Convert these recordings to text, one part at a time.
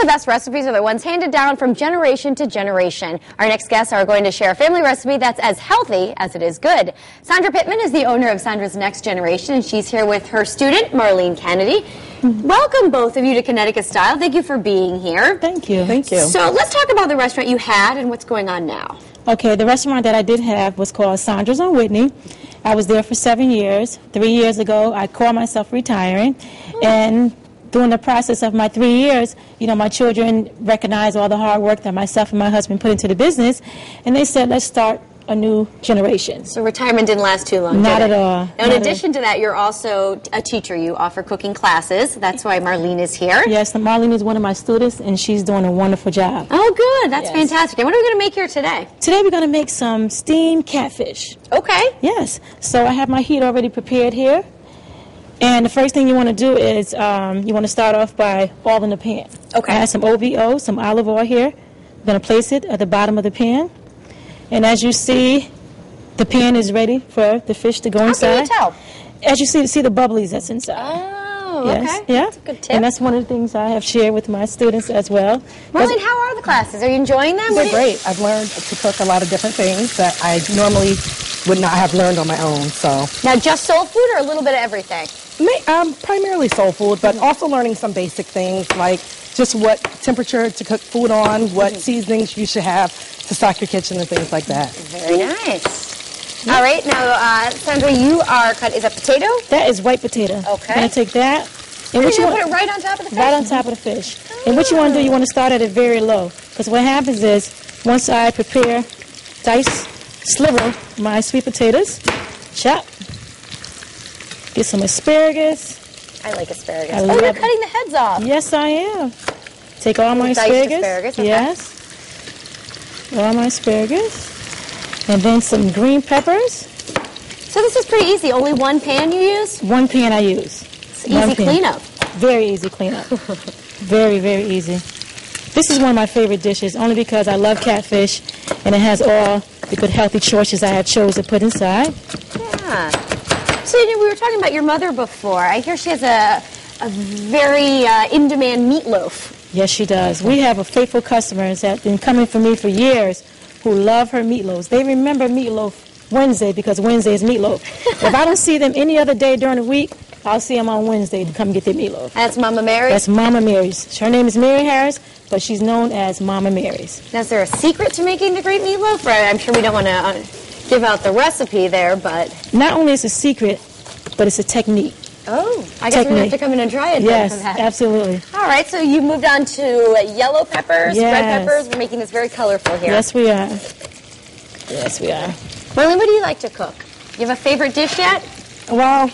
the best recipes are the ones handed down from generation to generation. Our next guests are going to share a family recipe that's as healthy as it is good. Sandra Pittman is the owner of Sandra's Next Generation, and she's here with her student, Marlene Kennedy. Welcome, both of you, to Connecticut Style. Thank you for being here. Thank you. Thank you. So let's talk about the restaurant you had and what's going on now. Okay, the restaurant that I did have was called Sandra's on Whitney. I was there for 7 years. 3 years ago, I called myself retiring, and during the process of my 3 years, you know, my children recognized all the hard work that myself and my husband put into the business, and they said, let's start a new generation. So retirement didn't last too long, Not did at it? all. Now, in addition to that, you're also a teacher. You offer cooking classes. That's why Marlene is here. Yes, Marlene is one of my students, and she's doing a wonderful job. Oh, good. That's Yes. fantastic. And what are we going to make here today? Today we're going to make some steamed catfish. Okay. Yes. So I have my heat already prepared here. And the first thing you want to do is you want to start off by oiling the pan. Okay. I have some OVO, some olive oil here. I'm going to place it at the bottom of the pan. And as you see, the pan is ready for the fish to go inside. How can you tell? As you see the bubblies that's inside. Oh, Yes. okay. Yeah. That's a good tip. And that's one of the things I have shared with my students as well. Marlene, how are the classes? Are you enjoying them? They're great. I've learned to cook a lot of different things that I normally would not have learned on my own. So Now, just soul food or a little bit of everything? primarily soul food, but also learning some basic things like just what temperature to cook food on, what seasonings you should have to stock your kitchen and things like that. Very nice. All right. Now, Sandra, you are is that potato? That is white potato. Okay. I'm going to take that. And what you're you going to want- put it right on top of the fish? Right on top of the fish. And what you want to do, you want to start at it very low. Because what happens is, once I prepare, sliver my sweet potatoes, chop, get some asparagus. I like asparagus. I Oh, love you're it. cutting the heads off. Yes, I am. Take all my Diced asparagus. asparagus, okay. Yes. All my asparagus. And then some green peppers. So this is pretty easy. Only one pan you use? One pan I use. It's easy cleanup. Very easy cleanup. Very, very easy. This is one of my favorite dishes, only because I love catfish, and it has all the good healthy choices I have chose to put inside. Yeah. So we were talking about your mother before. I hear she has a very in-demand meatloaf. Yes, she does. We have a faithful customers that have been coming for me for years who love her meatloaves. They remember Meatloaf Wednesday because Wednesday is meatloaf. If I don't see them any other day during the week, I'll see them on Wednesday to come get their meatloaf. That's Mama Mary? That's Mama Mary's. Her name is Mary Harris, but she's known as Mama Mary's. Now, is there a secret to making the great meatloaf? Right, I'm sure we don't want to give out the recipe there, but... Not only is it a secret, but it's a technique. Oh, I guess we're going to have to come in and try it then Yes, for that. absolutely. All right, so you moved on to yellow peppers, red Yes. peppers. We're making this very colorful here. Yes, we are. Yes, we are. Marlene, what do you like to cook? You have a favorite dish yet? Well,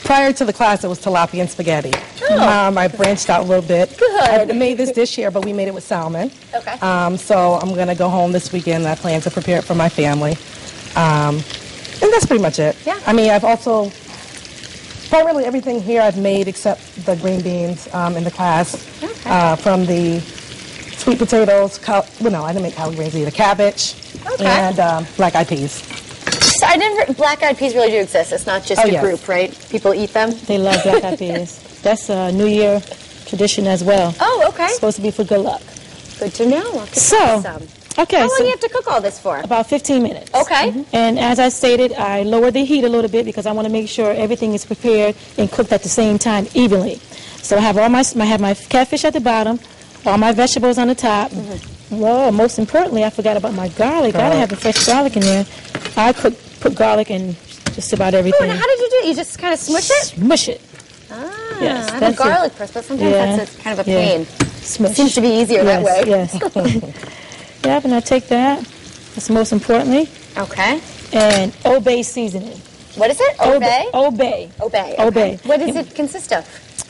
prior to the class, it was tilapia and spaghetti. Oh. I branched out a little bit. Good. I made this dish here, but we made it with salmon. Okay. So I'm going to go home this weekend. I plan to prepare it for my family. And that's pretty much it. Yeah. I mean, I've also, primarily everything here I've made except the green beans in the class. Okay. From the sweet potatoes, no, I didn't make collard greens either, cabbage, Okay. and black-eyed peas. So black-eyed peas really do exist. It's not just Oh, a yes. group, right? People eat them? They love black-eyed peas. That's a New Year tradition as well. Oh, okay. It's supposed to be for good luck. Good to know. I'll get So, some. okay. How long so do you have to cook all this for? about 15 minutes. Okay. And as I stated, I lowered the heat a little bit because I want to make sure everything is prepared and cooked at the same time evenly. So I have I have my catfish at the bottom, all my vegetables on the top. Well, most importantly, I forgot about my garlic. Gotta have the fresh garlic in there. I put garlic in just about Oh, everything. and how did you do it? You just kind of smush it? Smush it. Ah, Yes, I have a that's it. garlic press, but sometimes Yeah. that's kind of a Yeah. pain. Smush. Seems to be easier that way. Yes. Yep, and I take that. That's most importantly. Okay. And obey seasoning. What is it? Obey? Obey. Obey. Okay. Obey. What does it consist of?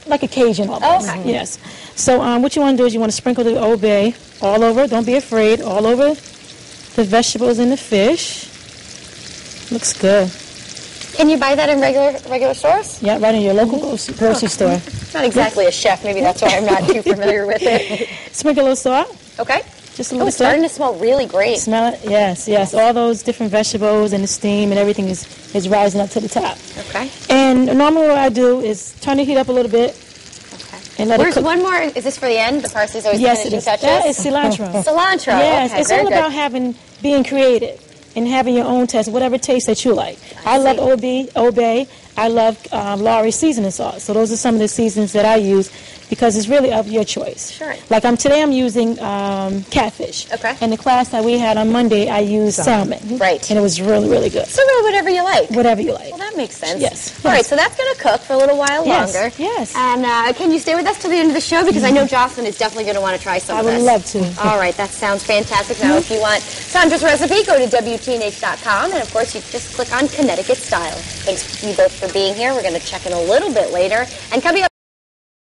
Like a Cajun almost. Okay. Yes. So what you want to do is you want to sprinkle the obey all over. Don't be afraid. All over the vegetables and the fish. Looks good. Can you buy that in regular stores? Yeah, right in your local grocery store. Not exactly a chef. Maybe that's why I'm not too familiar with it. Sprinkle a little salt. Okay. Just a Oh, little it's salt. starting to smell really great. Smell it? Yes, yes. All those different vegetables and the steam and everything is rising up to the top. Okay. And normally what I do is turn the heat up a little bit. Okay. and let it Where's cook. one more? Is this for the end? The parsley's always Yes, the it finishing is. touches? That is cilantro. Cilantro. Yes, Okay, it's very all good. about being creative and having your own taste, whatever taste that you like. I love Obey. I love Laurie's seasoning sauce. So those are some of the seasonings that I use because it's really of your choice. Sure. Like today I'm using catfish. Okay. In the class that we had on Monday, I used salmon. Right. And it was really, really good. So really whatever you like. Whatever you like. Well, that makes sense. Yes. All right, so that's going to cook for a little while longer. Yes. And can you stay with us till the end of the show? Because I know Jocelyn is definitely going to want to try some of this. I would love to. All right, that sounds fantastic. Now, if you want Sandra's recipe, go to WTNH.com. And, of course, you just click on Connecticut Style. Thanks you both for being here. We're going to check in a little bit later. And coming up